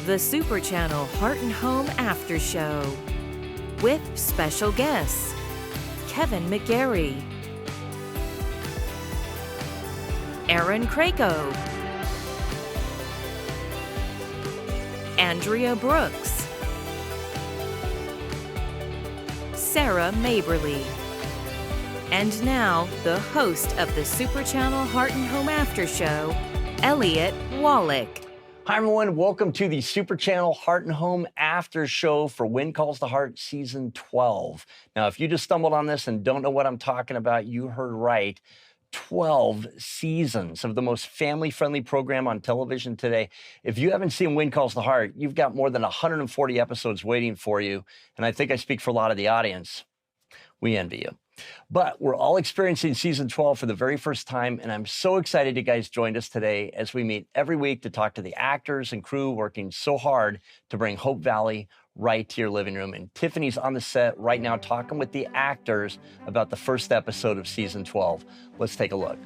The Super Channel Heart and Home After Show with special guests Kevin McGarry, Erin Krakow, Andrea Brooks, Sarah Mabberley, and now the host of the Super Channel Heart and Home After Show, Elliott Wallach. Hi, everyone. Welcome to the Super Channel Heart and Home After Show for Calls the Heart Season 12. Now, if you just stumbled on this and don't know what I'm talking about, you heard right. 12 seasons of the most family-friendly program on television today. If you haven't seen Calls the Heart, you've got more than 140 episodes waiting for you. And I think I speak for a lot of the audience. We envy you. But we're all experiencing Season 12 for the very first time, and I'm so excited you guys joined us today as we meet every week to talk to the actors and crew working so hard to bring Hope Valley right to your living room. And Tiffany's on the set right now talking with the actors about the first episode of Season 12. Let's take a look.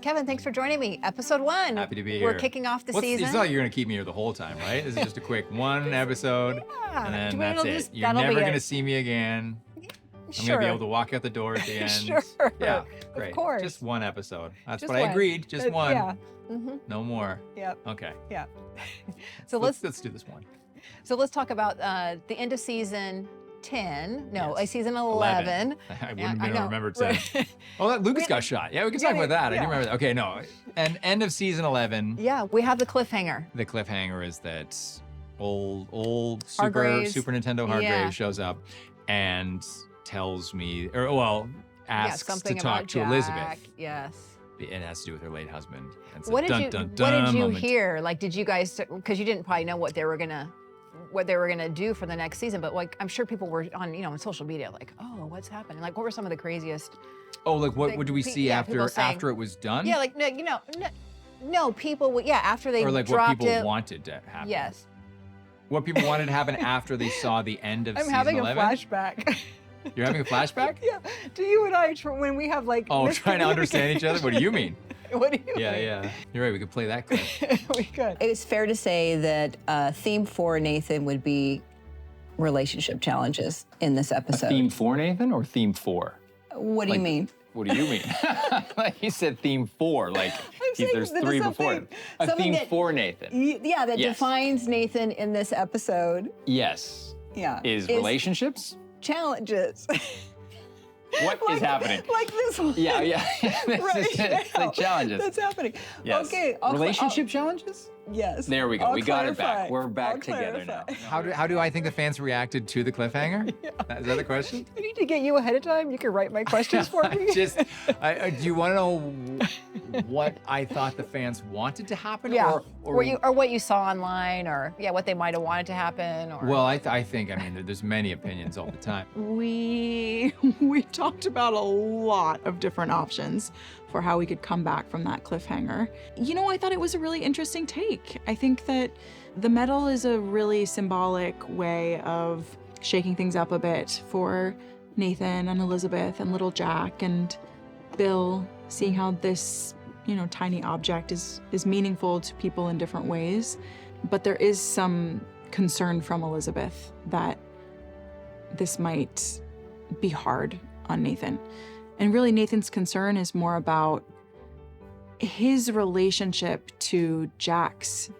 Kevin, thanks for joining me. Episode 1. Happy to be here. We're kicking off the season. It's not like you're going to keep me here the whole time, right? This is just a quick one episode, and then that's it. You're never going to see me again. I'm going to be able to walk out the door at the end. Sure. Yeah, great. Of course. Just one episode. That's just what one. I agreed. Just one. Yeah. Mm-hmm. No more. Yep. Okay. Yeah. So let's do this one. So let's talk about the end of season 10. No, Yes. Season 11. I wouldn't have remembered 10. Oh, Lucas got shot. Yeah, we can talk about that. I do remember that. Okay, no. And end of Season 11. Yeah, we have the cliffhanger. The cliffhanger is that old Super Nintendo Hargraves Yeah. shows up and tells me, asks to talk to Jack. Elizabeth. Yes. It has to do with her late husband. And it's a What did you moment. hear? Like, did you guys? Because you didn't probably know what they were gonna do for the next season, but like, I'm sure people were on social media, like, oh, what's happening? Like, what were some of the craziest? Oh, like what do we see after it was done? Yeah, like no, people would after they or like dropped what people it. wanted to happen. Yes. What people wanted to happen after they saw the end of I'm season having 11? a flashback. You're having a flashback? Yeah. Do you and I when we have like? Oh, trying to understand each other. What do you mean? What do you mean? Yeah. You're right. We could play that clip. We could. It's fair to say that theme for Nathan would be relationship challenges in this episode. Theme for Nathan or theme 4? What do you mean? What do you mean? Like he said theme 4, like there's 3 before him. A something theme that- for Nathan. Yeah, that Yes. defines Nathan in this episode. Yes. Yeah. Is relationships? Challenges. What is happening? Like this one. Yeah. This Right is it. It's like challenges. That's happening. Yes. Okay. Relationship challenges? Yes. There we go. I'll We got it back. clarify. We're back I'll together clarify. now. How do I think the fans reacted to the cliffhanger? Is that the question? I need to get you ahead of time. You can write my questions for me. Do you want to know what I thought the fans wanted to happen? Yeah. Or what you saw online, or what they might have wanted to happen, or. Well, I think, there's many opinions all the time. We talked about a lot of different options for how we could come back from that cliffhanger. I thought it was a really interesting take. I think that the medal is a really symbolic way of shaking things up a bit for Nathan and Elizabeth and little Jack and Bill, seeing how this, tiny object is meaningful to people in different ways. But there is some concern from Elizabeth that this might be hard on Nathan. And really, Nathan's concern is more about his relationship to Jack's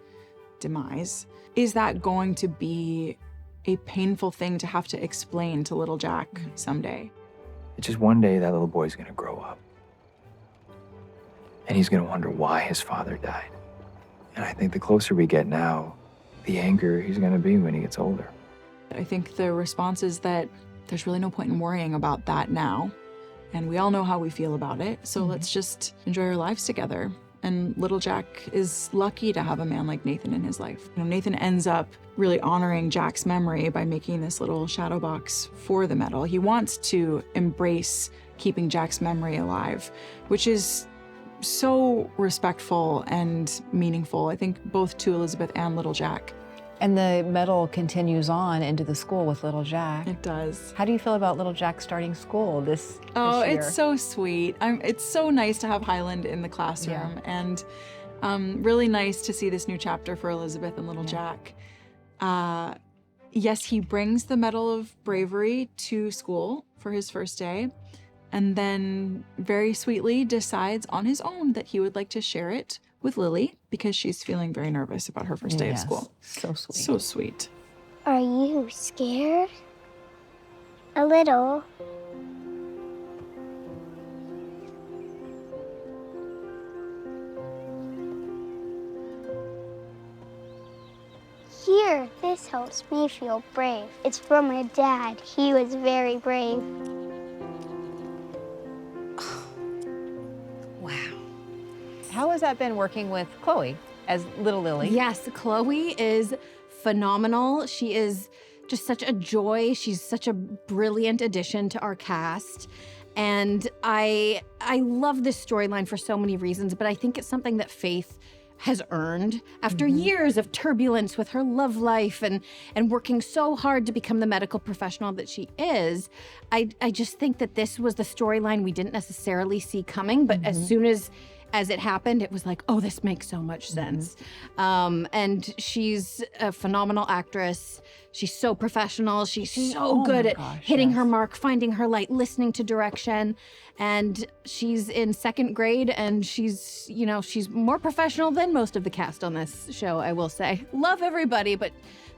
demise. Is that going to be a painful thing to have to explain to little Jack someday? It's just one day that little boy's gonna grow up. And he's gonna wonder why his father died. And I think the closer we get now, the angrier he's gonna be when he gets older. I think the response is that there's really no point in worrying about that now. And we all know how we feel about it, so let's just enjoy our lives together. And little Jack is lucky to have a man like Nathan in his life. Nathan ends up really honoring Jack's memory by making this little shadow box for the medal. He wants to embrace keeping Jack's memory alive, which is so respectful and meaningful, I think, both to Elizabeth and little Jack. And the medal continues on into the school with little Jack. It does. How do you feel about little Jack starting school this year? It's so sweet. It's so nice to have Highland in the classroom. And Really nice to see this new chapter for Elizabeth and little Jack. Yes, he brings the Medal of Bravery to school for his first day, and then very sweetly decides on his own that he would like to share it with Lily because she's feeling very nervous about her first day of school. So sweet. So sweet. Are you scared? A little. Here, this helps me feel brave. It's from my dad. He was very brave. Wow. How has that been working with Chloe as little Lily? Yes, Chloe is phenomenal. She is just such a joy. She's such a brilliant addition to our cast. And I love this storyline for so many reasons, but I think it's something that Faith has earned after years of turbulence with her love life and working so hard to become the medical professional that she is. I just think that this was the storyline we didn't necessarily see coming, but as soon as it happened, it was like, oh, this makes so much sense. And she's a phenomenal actress. She's so professional. She's so good at hitting her mark, finding her light, listening to direction. And she's in 2nd grade, and she's more professional than most of the cast on this show, I will say. Love everybody, but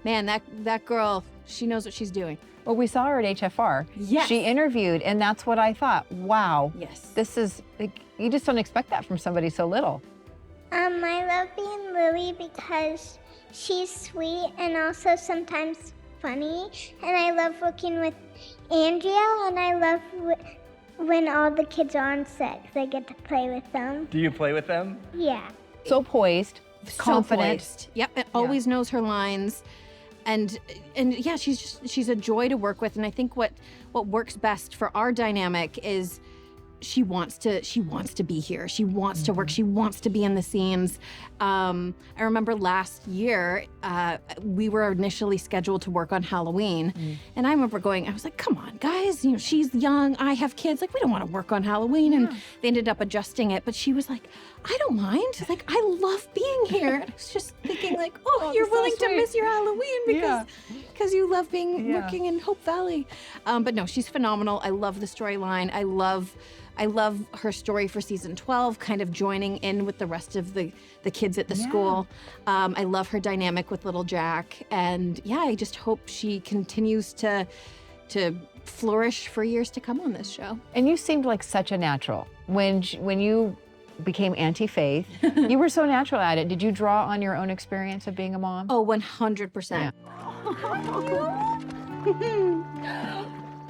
man, that girl, she knows what she's doing. Well, we saw her at HFR. Yes. She interviewed, and that's what I thought. Wow. Yes. This is, you just don't expect that from somebody so little. I love being Lily because she's sweet and also sometimes funny. And I love working with Andrea, and I love when all the kids are on set because I get to play with them. Do you play with them? Yeah. So poised, confident. So poised. Yep, and always knows her lines. And yeah, she's a joy to work with. And I think what works best for our dynamic is she wants to be here. She wants to work. She wants to be in the scenes. I remember last year, we were initially scheduled to work on Halloween. And I remember I was like, come on, guys, she's young, I have kids, like, we don't want to work on Halloween. And they ended up adjusting it, but she was like, I don't mind. Like, I love being here. And I was just thinking like, you're willing to miss your Halloween because you love working in Hope Valley. But no, she's phenomenal. I love the storyline. I love her story for season 12, kind of joining in with the rest of the kids at the school. I love her dynamic with little Jack. And yeah, I just hope she continues to flourish for years to come on this show. And you seemed like such a natural. When you became Anti-Faith, you were so natural at it. Did you draw on your own experience of being a mom? Oh, 100%.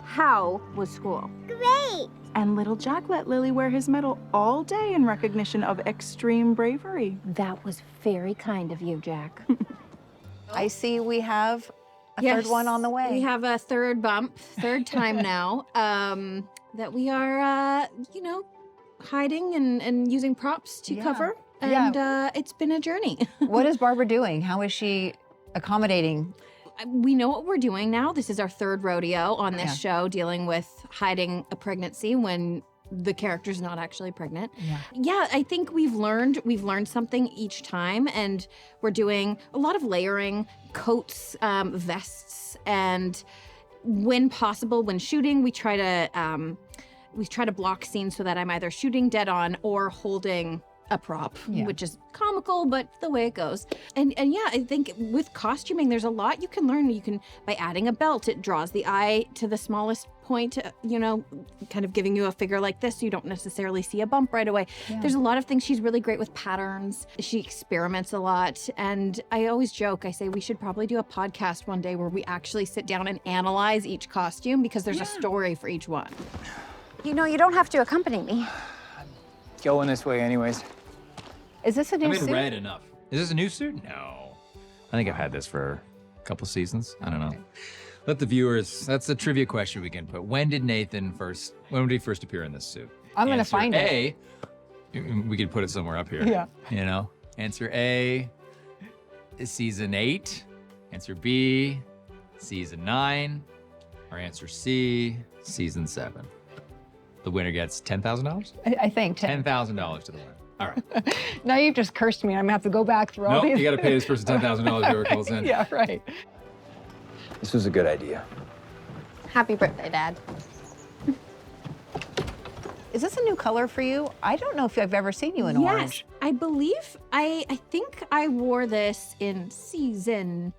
How was school? Great. And little Jack let Lily wear his medal all day in recognition of extreme bravery. That was very kind of you, Jack. I see we have a third one on the way. We have a third time now, that we are, hiding and using props to cover. And it's been a journey. What is Barbara doing? How is she accommodating? We know what we're doing now. This is our third rodeo on this show, dealing with hiding a pregnancy when the character's not actually pregnant. Yeah, I think we've learned something each time, and we're doing a lot of layering, coats, vests, and when possible, when shooting, we try to block scenes so that I'm either shooting dead on or holding a prop, which is comical, but the way it goes. And yeah, I think with costuming, there's a lot you can learn. You can, by adding a belt, it draws the eye to the smallest point, kind of giving you a figure like this so you don't necessarily see a bump right away. There's a lot of things. She's really great with patterns. She experiments a lot. And I always joke, I say we should probably do a podcast one day where we actually sit down and analyze each costume because there's a story for each one. You don't have to accompany me. Going this way anyways. Is this a new suit? suit? Red enough. Is this a new suit? No. I think I've had this for a couple seasons. I don't know. Let the viewers, that's a trivia question we can put. When did he first appear in this suit? I'm going to find it. We could put it somewhere up here. Yeah. Answer A is season 8. Answer B, season 9. Or answer C, season 7. The winner gets $10,000? I think. $10,000 to the winner. All right. Now you've just cursed me. I'm gonna have to go back through all Nope, these. you got to pay this person $10,000 whoever calls in. Yeah, right. This was a good idea. Happy birthday, Dad. Is this a new color for you? I don't know if I've ever seen you in orange. I believe, I think I wore this in season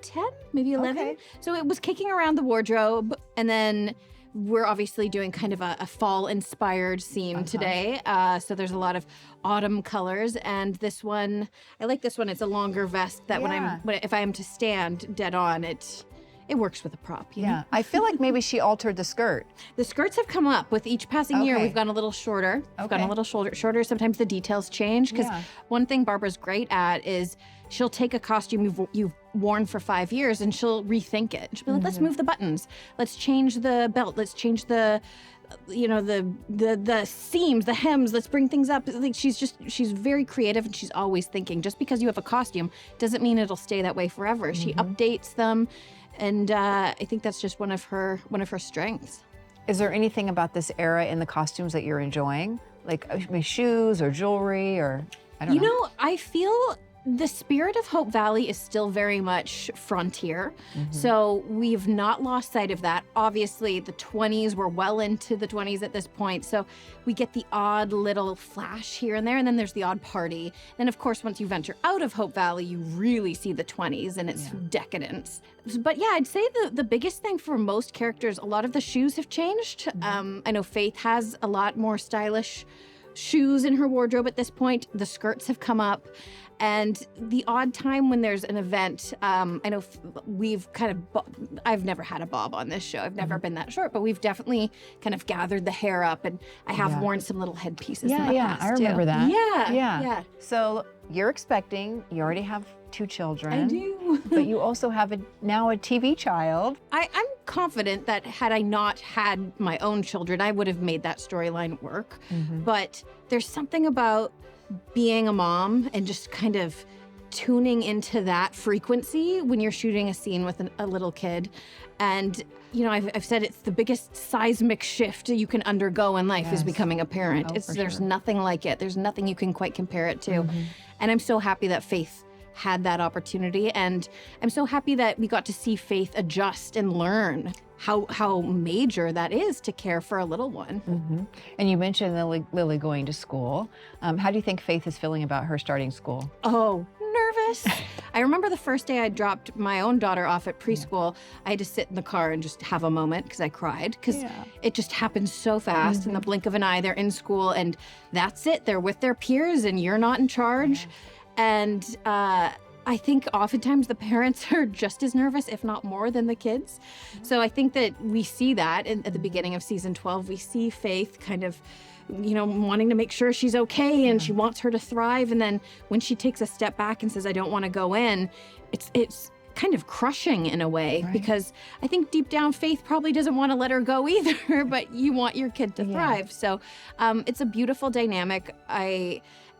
10, maybe 11. Okay. So it was kicking around the wardrobe, and then we're obviously doing kind of a fall-inspired scene today. So there's a lot of autumn colors, and this one, I like this one. It's a longer vest that if I am to stand dead on, it works with a prop. You know? I feel like maybe she altered the skirt. The skirts have come up with each passing year. Okay. We've gone a little shorter. We've gone a little shorter. Sometimes the details change, because one thing Barbara's great at is she'll take a costume you've worn for 5 years and she'll rethink it. She'll be like, let's move the buttons. Let's change the belt. Let's change the seams, the hems. Let's bring things up. Like she's very creative, and she's always thinking. Just because you have a costume doesn't mean it'll stay that way forever. She updates them. And I think that's just one of her strengths. Is there anything about this era in the costumes that you're enjoying? Like shoes or jewelry or, I don't know. You know, I feel the spirit of Hope Valley is still very much frontier. So we've not lost sight of that. Obviously, the 20s, we're well into the 20s at this point. So we get the odd little flash here and there, and then there's the odd party. Then, of course, once you venture out of Hope Valley, you really see the 20s and its decadence. But yeah, I'd say the biggest thing for most characters, a lot of the shoes have changed. I know Faith has a lot more stylish shoes in her wardrobe at this point. The skirts have come up. And the odd time when there's an event, I know we've kind of, I've never had a bob on this show. I've never been that short, but we've definitely kind of gathered the hair up, and I have worn some little headpieces in the past, I remember too. that. Yeah. So you're expecting, you already have 2 children. I do. But you also have now a TV child. I'm confident that had I not had my own children, I would have made that storyline work. But there's something about being a mom and just kind of tuning into that frequency when you're shooting a scene with a little kid. And, you know, I've said it's the biggest seismic shift you can undergo in life is becoming a parent. There's nothing like it. There's nothing you can quite compare it to. And I'm so happy that Faith had that opportunity. And I'm so happy that we got to see Faith adjust and learn how major that is to care for a little one. And you mentioned Lily going to school. How do you think Faith is feeling about her starting school? Oh, nervous. I remember the first day I dropped my own daughter off at preschool, I had to sit in the car and just have a moment because I cried, because it just happened so fast. In the blink of an eye, they're in school and that's it. They're with their peers and you're not in charge. And I think oftentimes the parents are just as nervous, if not more, than the kids. So I think that we see that at the beginning of season 12. We see Faith kind of, you know, wanting to make sure she's okay and she wants her to thrive. And then when she takes a step back and says, I don't want to go in, it's kind of crushing in a way, because I think deep down Faith probably doesn't want to let her go either, but you want your kid to thrive. So it's a beautiful dynamic.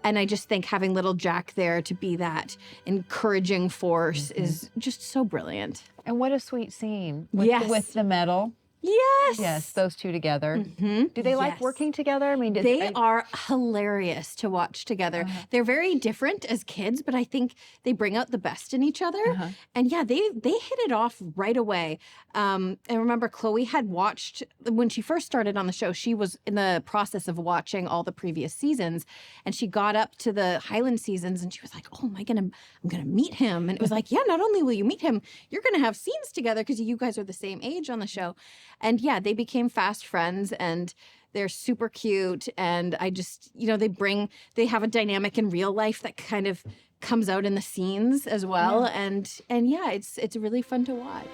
And I just think having little Jack there to be that encouraging force is just so brilliant. And what a sweet scene with the medal. Yes. Yes, those two together. Do they like working together? I mean, they are hilarious to watch together. They're very different as kids, but I think they bring out the best in each other. And yeah, they hit it off right away. And remember, Chloe had watched, when she first started on the show, she was in the process of watching all the previous seasons, and she got up to the Highland seasons and she was like, oh, I'm gonna meet him. And it was like, yeah, not only will you meet him, you're gonna have scenes together because you guys are the same age on the show. And yeah, they became fast friends, and they're super cute. And I just, you know, they have a dynamic in real life that kind of comes out in the scenes as well. And yeah, it's really fun to watch.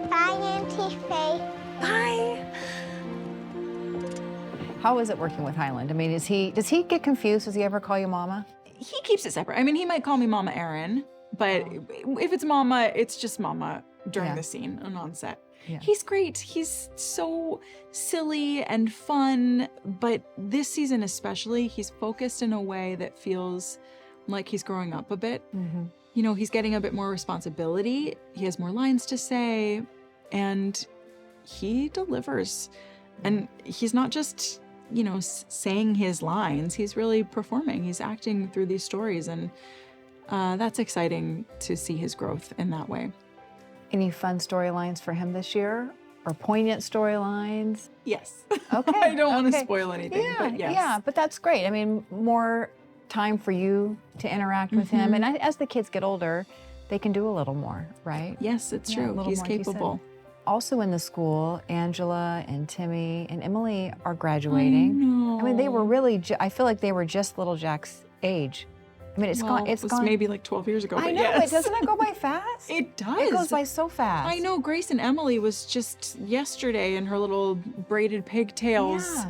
Bye, Auntie Faye. Bye. How is it working with Highland? I mean, does he get confused? Does he ever call you Mama? He keeps it separate. I mean, he might call me Mama Erin, but if it's Mama, it's just Mama during the scene and on set. He's great. He's so silly and fun, but this season especially, he's focused in a way that feels like he's growing up a bit. You know, he's getting a bit more responsibility. He has more lines to say, and he delivers. And he's not just, saying his lines, he's really performing. He's acting through these stories, and that's exciting to see his growth in that way. Any fun storylines for him this year? Or poignant storylines? Yes. Okay. I don't want to spoil anything, but yes. Yeah, but that's great. I mean, more time for you to interact with him. And as the kids get older, they can do a little more, right? Yes, it's true. A little He's more, like you said. capable. Also in the school, Angela and Timmy and Emily are graduating. I mean, they were really, I feel like they were just little Jack's age. I mean, it's gone. It's was gone. maybe like 12 years ago. I but know, yes. but doesn't it go by fast? It does. It goes by so fast. I know. Grace and Emily was just yesterday in her little braided pigtails. Yeah.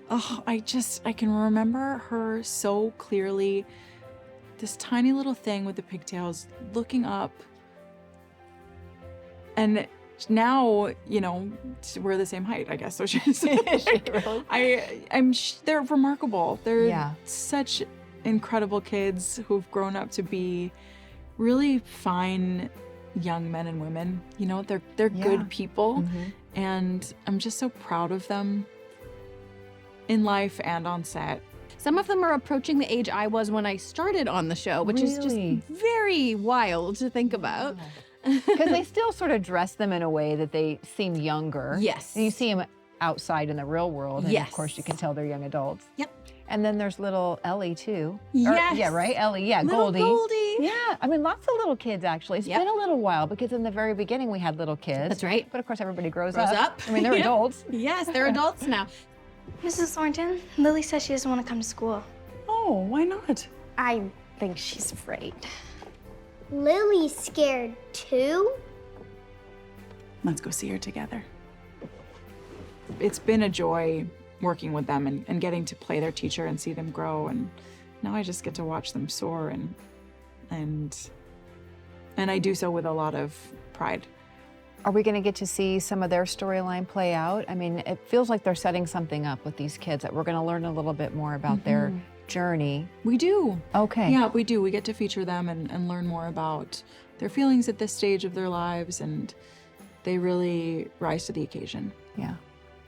Oh, I can remember her so clearly. This tiny little thing with the pigtails looking up. And now, we're the same height, I guess. So she's really? They're remarkable. They're such incredible kids who've grown up to be really fine young men and women. They're good people, and I'm just so proud of them in life and on set. Some of them are approaching the age I was when I started on the show, which is just very wild to think about. Because they still sort of dress them in a way that they seem younger. Yes. And you see them outside in the real world, and of course you can tell they're young adults. Yep. And then there's little Ellie too. Yes. Yeah, right? Ellie, yeah, Little Goldie. Yeah, I mean, lots of little kids actually. It's been a little while because in the very beginning we had little kids. That's right. But of course everybody grows Grows up. up. I mean, they're adults. Yes, they're adults now. Mrs. Thornton, Lily says she doesn't want to come to school. Oh, why not? I think she's afraid. Lily's scared too? Let's go see her together. It's been a joy working with them and getting to play their teacher and see them grow, and now I just get to watch them soar, and I do so with a lot of pride. Are we going to get to see some of their storyline play out? I mean, it feels like they're setting something up with these kids that we're going to learn a little bit more about their journey. We do. Okay. Yeah, we do. We get to feature them and learn more about their feelings at this stage of their lives, and they really rise to the occasion. Yeah.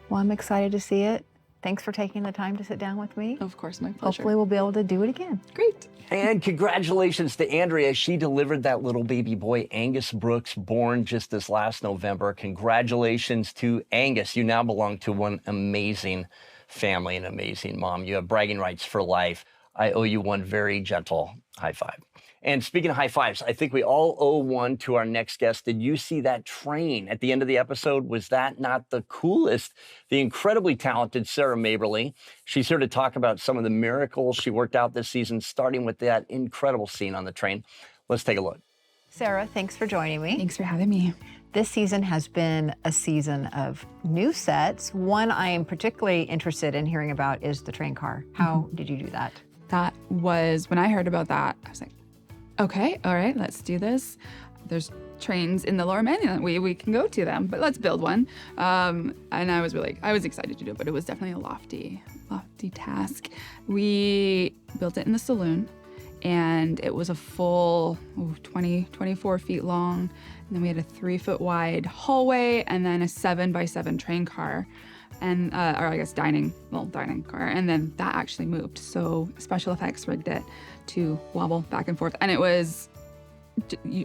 Well, I'm excited to see it. Thanks for taking the time to sit down with me. Of course, my pleasure. Hopefully we'll be able to do it again. Great. And congratulations to Andrea. She delivered that little baby boy, Angus Brooks, born just this last November. Congratulations to Angus. You now belong to one amazing family, an amazing mom. You have bragging rights for life. I owe you one very gentle high five. And speaking of high fives, I think we all owe one to our next guest. Did you see that train at the end of the episode? Was that not the coolest? The incredibly talented Sarah Mabberley. She's here to talk about some of the miracles she worked out this season, starting with that incredible scene on the train. Let's take a look. Sarah, thanks for joining me. Thanks for having me. This season has been a season of new sets. One I am particularly interested in hearing about is the train car. How did you do that? That was, when I heard about that, I was like, okay, all right, let's do this. There's trains in the Lower Manningham. We can go to them, but let's build one. And I was excited to do it, but it was definitely a lofty task. We built it in the saloon, and it was a full 24 feet long. And then we had a 3-foot wide hallway, and then a 7x7 train car. And, or I guess dining car. And then that actually moved. So special effects rigged it to wobble back and forth. And it was,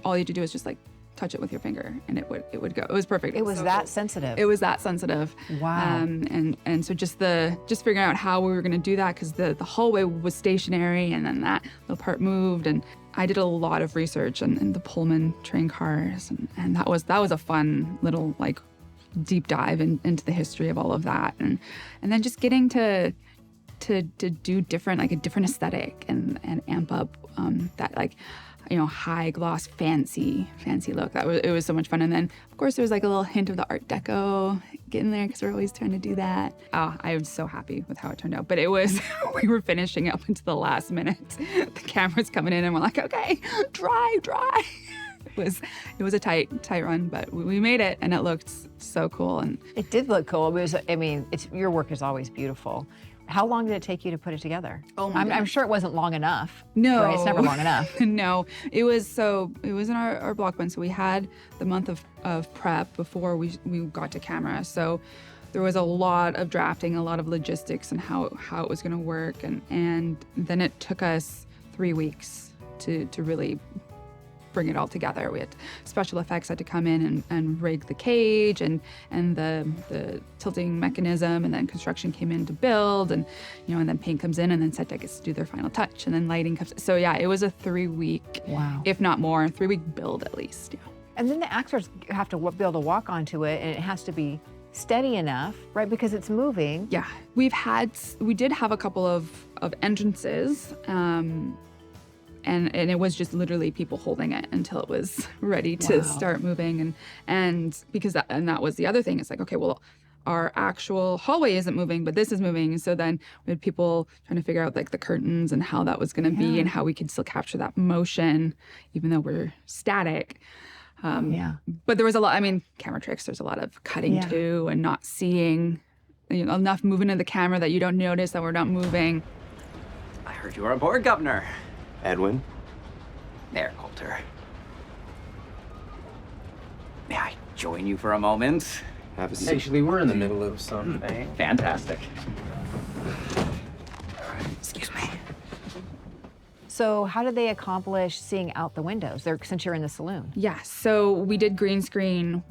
all you had to do was just like touch it with your finger and it would go. It was perfect. It was so that cool. sensitive. It was that sensitive. Wow. And so just figuring out how we were going to do that, because the hallway was stationary and then that little part moved. And I did a lot of research in the Pullman train cars. And that was a fun little like deep dive into the history of all of that. And then just getting to do different, like a different aesthetic and amp up that like, high gloss, fancy look. It was so much fun. And then of course there was like a little hint of the Art Deco getting there, because we're always trying to do that. Oh, I was so happy with how it turned out. But it was, we were finishing up into the last minute. The camera's coming in and we're like, okay, dry. It was a tight run, but we made it, and it looked so cool. And it did look cool. Your work is always beautiful. How long did it take you to put it together? Oh my I'm sure it wasn't long enough. No. Right? It's never long enough. No. It was in our block one. So we had the month of prep before we got to camera. So there was a lot of drafting, a lot of logistics and how it was going to work. And then it took us 3 weeks to really bring it all together. We had special effects had to come in and rig the cage and the tilting mechanism, and then construction came in to build, and and then paint comes in, and then set tech gets to do their final touch, and then lighting comes. So yeah, it was a 3-week, wow, if not more, 3-week build at least. Yeah. And then the actors have to be able to walk onto it, and it has to be steady enough, right? Because it's moving. Yeah, we did have a couple of entrances. And it was just literally people holding it until it was ready to start moving, and because that was the other thing. It's like, okay, well, our actual hallway isn't moving, but this is moving. So then we had people trying to figure out like the curtains and how that was going to be, and how we could still capture that motion, even though we're static. But there was a lot. I mean, camera tricks. There's a lot of cutting too, and not seeing enough movement of the camera that you don't notice that we're not moving. I heard you were aboard, Governor. Edwin? There, Coulter. May I join you for a moment? Have a seat. Actually, we're in the middle of something. Fantastic. Excuse me. So how did they accomplish seeing out the windows since you're in the saloon? Yeah, so we did green screen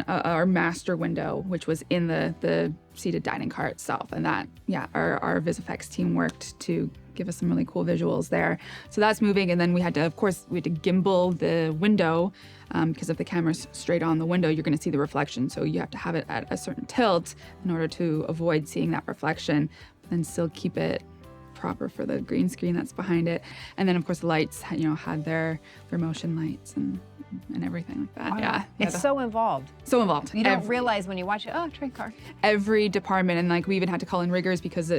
our master window, which was in the seated dining car itself. And that, our VisFX team worked to give us some really cool visuals there. So that's moving, and then we had to gimbal the window, because if the camera's straight on the window, you're gonna see the reflection. So you have to have it at a certain tilt in order to avoid seeing that reflection, but then still keep it proper for the green screen that's behind it. And then of course the lights, had their motion lights and everything like that. Wow. Yeah. It's so involved. So involved. You don't realize when you watch it, oh, train car. Every department, and we even had to call in riggers because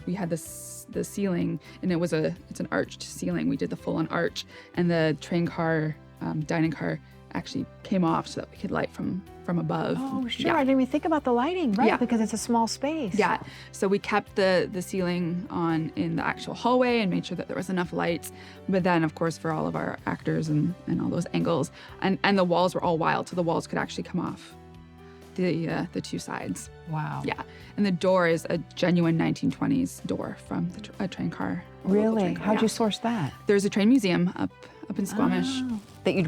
we had the ceiling, and it's an arched ceiling. We did the full on arch, and the train car, dining car actually came off so that we could light from above. Oh, sure. I didn't even think about the lighting, right? Yeah. Because it's a small space. Yeah. So we kept the ceiling on in the actual hallway and made sure that there was enough lights. But then, of course, for all of our actors and all those angles, and the walls were all wild, so the walls could actually come off the two sides. Wow. Yeah. And the door is a genuine 1920s door from a train car. Really? How'd you source that? There's a train museum up in Squamish. Oh. They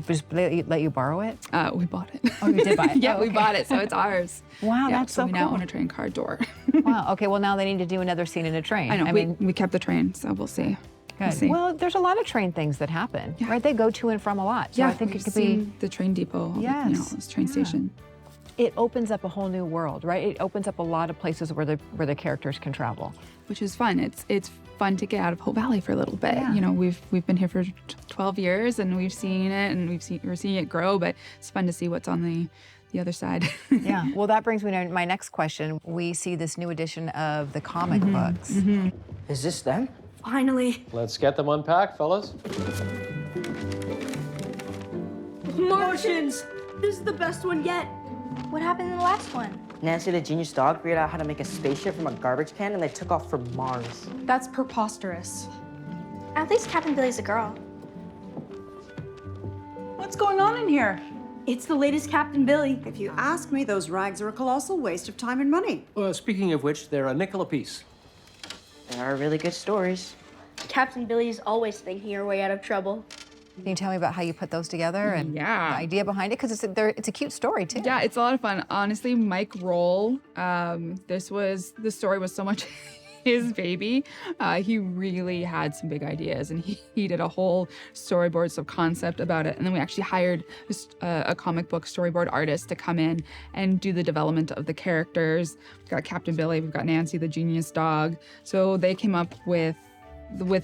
let you borrow it? We bought it. Oh, you did buy it? Yeah, we bought it, so it's ours. Wow, yeah, that's so we cool. now own a train car door. Wow. Okay. Well, now they need to do another scene in a train. I know. We kept the train, so we'll see. Good. We'll see. Well, there's a lot of train things that happen, right? They go to and from a lot. So I think it could be the train depot. Yes. This train station. It opens up a whole new world, right? It opens up a lot of places where the characters can travel, which is fun. It's fun to get out of Hope Valley for a little bit. Yeah. We've been here for 12 years, and we've seen it, and we're seeing it grow. But it's fun to see what's on the other side. Yeah. Well, that brings me to my next question. We see this new edition of the comic books. Mm-hmm. Is this them? Finally. Let's get them unpacked, fellas. Martians! This is the best one yet. What happened in the last one? Nancy the genius dog figured out how to make a spaceship from a garbage can, and they took off for Mars. That's preposterous. At least Captain Billy's a girl. What's going on in here? It's the latest Captain Billy. If you ask me, those rags are a colossal waste of time and money. Well, speaking of which, they're a nickel apiece. They are really good stories. Captain Billy's always thinking her way out of trouble. Can you tell me about how you put those together and the idea behind it? Because it's a cute story too. Yeah, it's a lot of fun. Honestly, Mike Roll, the story was so much his baby. He really had some big ideas, and he did a whole storyboard concept about it. And then we actually hired a comic book storyboard artist to come in and do the development of the characters. We've got Captain Billy, we've got Nancy the genius dog. So they came up with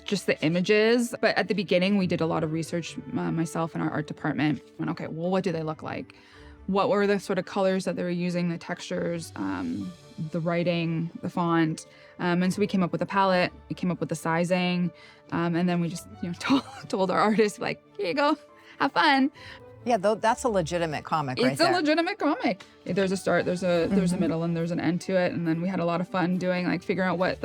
just the images. But at the beginning, we did a lot of research, myself and our art department. And okay, well, what do they look like? What were the sort of colors that they were using, the textures, the writing, the font? And so we came up with a palette, we came up with the sizing, and then we just told our artists, like, here you go, have fun. Yeah, that's a legitimate comic right there. It's a legitimate comic. There's a start, there's a middle, and there's an end to it. And then we had a lot of fun doing, figuring out what,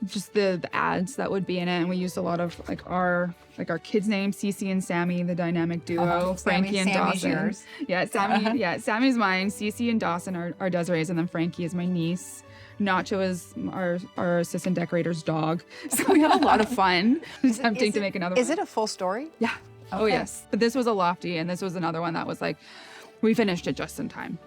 just the ads that would be in it, and we used a lot of like our kids' names, Cece and Sammy, the dynamic duo, Frankie and Sammy's Dawson. yours. Yeah, Sammy. Yeah, Sammy's mine. Cece and Dawson are Desiree's, and then Frankie is my niece. Nacho is our assistant decorator's dog. So we had a lot of fun attempting to make another one. Is it a full story? Yeah. Oh, Okay. yes. But this was a lofty, and this was another one that was like, we finished it just in time.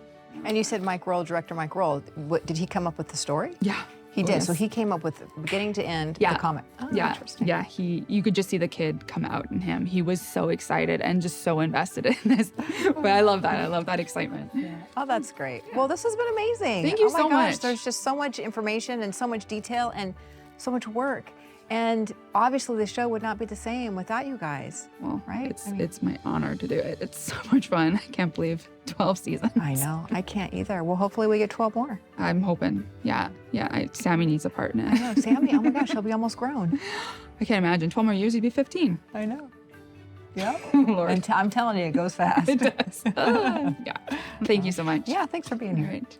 And you said Mike Roll, director Mike Roll. Did he come up with the story? Yeah. He did. Yes. So he came up with beginning to end Yeah. the comic. Oh, Yeah. interesting. Yeah. You could just see the kid come out in him. He was so excited and just so invested in this. But I love that. I love that excitement. Oh, that's great. Well, this has been amazing. Thank you oh my so gosh, much. There's just so much information and so much detail and so much work. And obviously the show would not be the same without you guys. Well, right? It's my honor to do it. It's so much fun. I can't believe 12 seasons. I know. I can't either. Well, hopefully we get 12 more. I'm hoping. Yeah. Yeah. Sammy needs a part in it. I know. Sammy, oh my gosh, he'll be almost grown. I can't imagine. 12 more years, he'd be 15. I know. Yeah. Lord. And I'm telling you, it goes fast. It does. Yeah. Thank you so much. Yeah, thanks for being here. Right.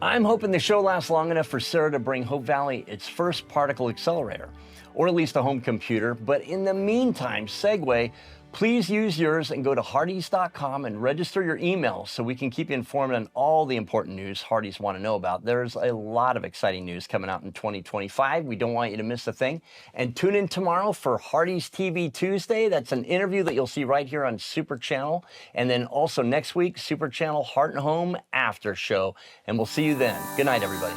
I'm hoping the show lasts long enough for Sarah to bring Hope Valley its first particle accelerator, or at least a home computer. But in the meantime, segue, please use yours and go to hardys.com and register your email so we can keep you informed on all the important news Hardys want to know about. There's a lot of exciting news coming out in 2025. We don't want you to miss a thing. And tune in tomorrow for Hardys TV Tuesday. That's an interview that you'll see right here on Super Channel. And then also next week, Super Channel Heart and Home After Show. And we'll see you then. Good night, everybody.